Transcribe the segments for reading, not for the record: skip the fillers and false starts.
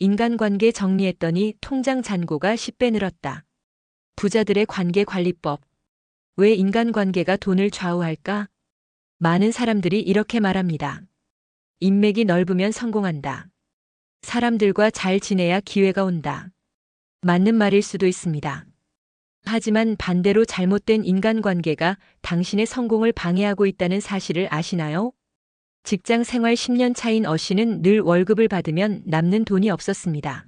인간관계 정리했더니 통장 잔고가 10배 늘었다. 부자들의 관계 관리법. 왜 인간관계가 돈을 좌우할까? 많은 사람들이 이렇게 말합니다. 인맥이 넓으면 성공한다. 사람들과 잘 지내야 기회가 온다. 맞는 말일 수도 있습니다. 하지만 반대로 잘못된 인간관계가 당신의 성공을 방해하고 있다는 사실을 아시나요? 직장 생활 10년 차인 어 씨는 늘 월급을 받으면 남는 돈이 없었습니다.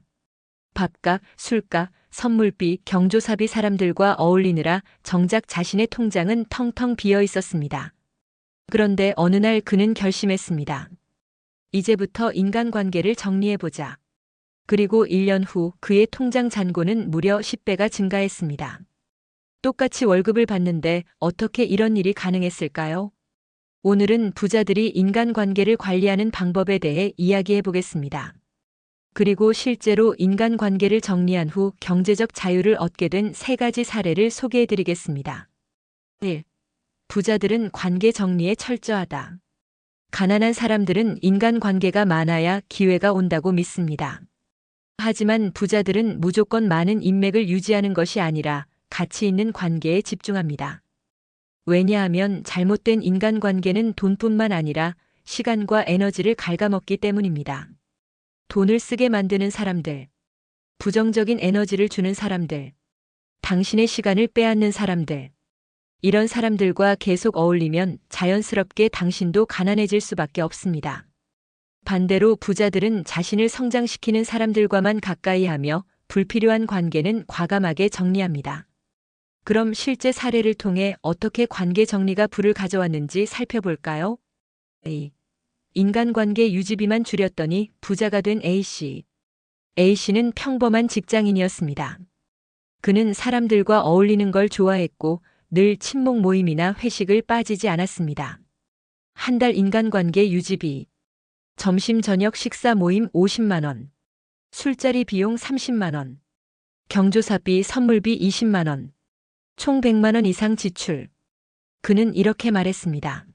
밥값, 술값, 선물비, 경조사비 사람들과 어울리느라 정작 자신의 통장은 텅텅 비어 있었습니다. 그런데 어느 날 그는 결심했습니다. 이제부터 인간관계를 정리해보자. 그리고 1년 후 그의 통장 잔고는 무려 10배가 증가했습니다. 똑같이 월급을 받는데 어떻게 이런 일이 가능했을까요? 오늘은 부자들이 인간관계를 관리하는 방법에 대해 이야기해 보겠습니다. 그리고 실제로 인간관계를 정리한 후 경제적 자유를 얻게 된 3가지 사례를 소개해 드리겠습니다. 1. 부자들은 관계 정리에 철저하다. 가난한 사람들은 인간관계가 많아야 기회가 온다고 믿습니다. 하지만 부자들은 무조건 많은 인맥을 유지하는 것이 아니라 가치 있는 관계에 집중합니다. 왜냐하면 잘못된 인간관계는 돈뿐만 아니라 시간과 에너지를 갉아먹기 때문입니다. 돈을 쓰게 만드는 사람들, 부정적인 에너지를 주는 사람들, 당신의 시간을 빼앗는 사람들, 이런 사람들과 계속 어울리면 자연스럽게 당신도 가난해질 수밖에 없습니다. 반대로 부자들은 자신을 성장시키는 사람들과만 가까이 하며 불필요한 관계는 과감하게 정리합니다. 그럼 실제 사례를 통해 어떻게 관계 정리가 부를 가져왔는지 살펴볼까요? A. 인간관계 유지비만 줄였더니 부자가 된 A씨. A씨는 평범한 직장인이었습니다. 그는 사람들과 어울리는 걸 좋아했고 늘 친목 모임이나 회식을 빠지지 않았습니다. 한 달 인간관계 유지비. 점심 저녁 식사 모임 50만 원. 술자리 비용 30만 원. 경조사비 선물비 20만 원. 총 100만 원 이상 지출. 그는 이렇게 말했습니다.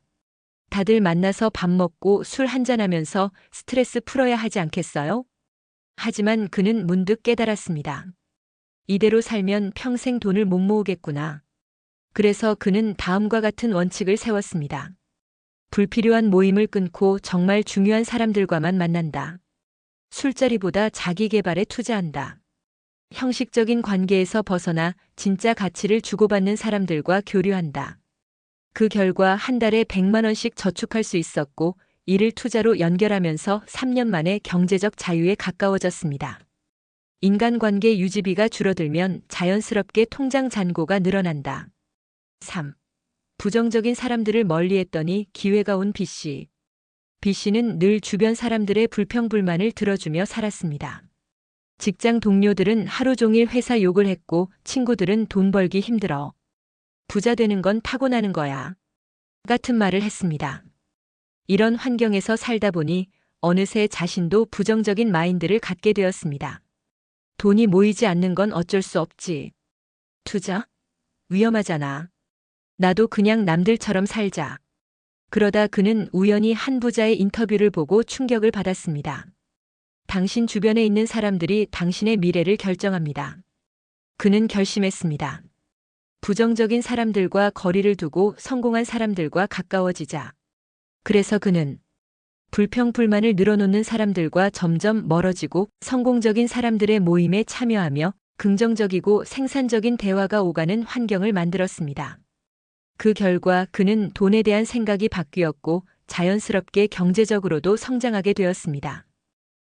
다들 만나서 밥 먹고 술 한잔하면서 스트레스 풀어야 하지 않겠어요? 하지만 그는 문득 깨달았습니다. 이대로 살면 평생 돈을 못 모으겠구나. 그래서 그는 다음과 같은 원칙을 세웠습니다. 불필요한 모임을 끊고 정말 중요한 사람들과만 만난다. 술자리보다 자기 개발에 투자한다. 형식적인 관계에서 벗어나 진짜 가치를 주고받는 사람들과 교류한다. 그 결과 한 달에 100만 원씩 저축할 수 있었고 이를 투자로 연결하면서 3년 만에 경제적 자유에 가까워졌습니다. 인간관계 유지비가 줄어들면 자연스럽게 통장 잔고가 늘어난다. 3. 부정적인 사람들을 멀리했더니 기회가 온 B씨. B씨는 늘 주변 사람들의 불평불만을 들어주며 살았습니다. 직장 동료들은 하루 종일 회사 욕을 했고 친구들은 돈 벌기 힘들어. 부자 되는 건 타고나는 거야. 같은 말을 했습니다. 이런 환경에서 살다 보니 어느새 자신도 부정적인 마인드를 갖게 되었습니다. 돈이 모이지 않는 건 어쩔 수 없지. 투자? 위험하잖아. 나도 그냥 남들처럼 살자. 그러다 그는 우연히 한 부자의 인터뷰를 보고 충격을 받았습니다. 당신 주변에 있는 사람들이 당신의 미래를 결정합니다. 그는 결심했습니다. 부정적인 사람들과 거리를 두고 성공한 사람들과 가까워지자. 그래서 그는 불평불만을 늘어놓는 사람들과 점점 멀어지고 성공적인 사람들의 모임에 참여하며 긍정적이고 생산적인 대화가 오가는 환경을 만들었습니다. 그 결과 그는 돈에 대한 생각이 바뀌었고 자연스럽게 경제적으로도 성장하게 되었습니다.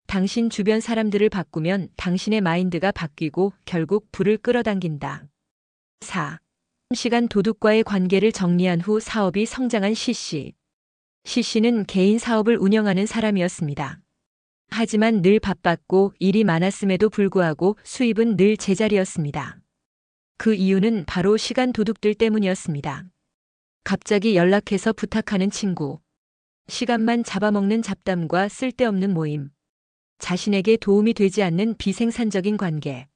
당신 주변 사람들을 바꾸면 당신의 마인드가 바뀌고 결국 부를 끌어당긴다. 4. 시간 도둑과의 관계를 정리한 후 사업이 성장한 C씨. C씨는 개인 사업을 운영하는 사람이었습니다. 하지만 늘 바빴고 일이 많았음에도 불구하고 수입은 늘 제자리였습니다. 그 이유는 바로 시간 도둑들 때문이었습니다. 갑자기 연락해서 부탁하는 친구, 시간만 잡아먹는 잡담과 쓸데없는 모임, 자신에게 도움이 되지 않는 비생산적인 관계.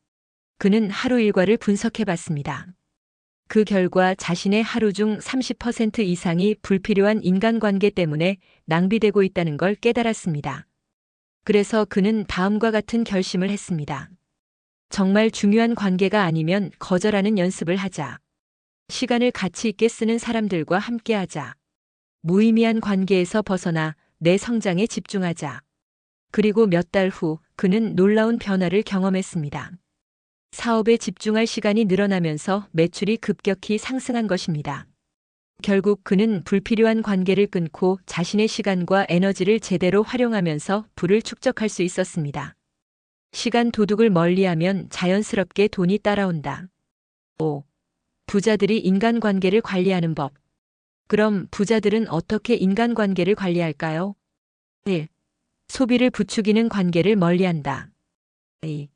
그는 하루 일과를 분석해 봤습니다. 그 결과 자신의 하루 중 30% 이상이 불필요한 인간관계 때문에 낭비되고 있다는 걸 깨달았습니다. 그래서 그는 다음과 같은 결심을 했습니다. 정말 중요한 관계가 아니면 거절하는 연습을 하자. 시간을 가치 있게 쓰는 사람들과 함께하자. 무의미한 관계에서 벗어나 내 성장에 집중하자. 그리고 몇 달 후 그는 놀라운 변화를 경험했습니다. 사업에 집중할 시간이 늘어나면서 매출이 급격히 상승한 것입니다. 결국 그는 불필요한 관계를 끊고 자신의 시간과 에너지를 제대로 활용하면서 부를 축적할 수 있었습니다. 시간 도둑을 멀리하면 자연스럽게 돈이 따라온다. 5. 부자들이 인간관계를 관리하는 법. 그럼 부자들은 어떻게 인간관계를 관리할까요? 1. 소비를 부추기는 관계를 멀리한다. 2.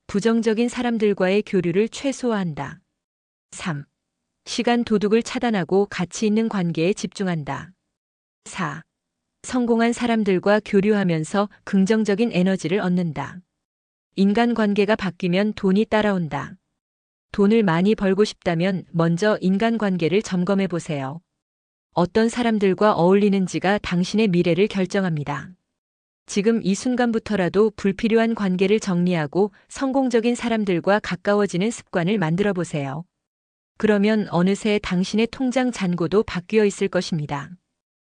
부정적인 사람들과의 교류를 최소화한다. 3. 시간 도둑을 차단하고 가치 있는 관계에 집중한다. 4. 성공한 사람들과 교류하면서 긍정적인 에너지를 얻는다. 인간관계가 바뀌면 돈이 따라온다. 돈을 많이 벌고 싶다면 먼저 인간관계를 점검해 보세요. 어떤 사람들과 어울리는지가 당신의 미래를 결정합니다. 지금 이 순간부터라도 불필요한 관계를 정리하고 성공적인 사람들과 가까워지는 습관을 만들어 보세요. 그러면 어느새 당신의 통장 잔고도 바뀌어 있을 것입니다.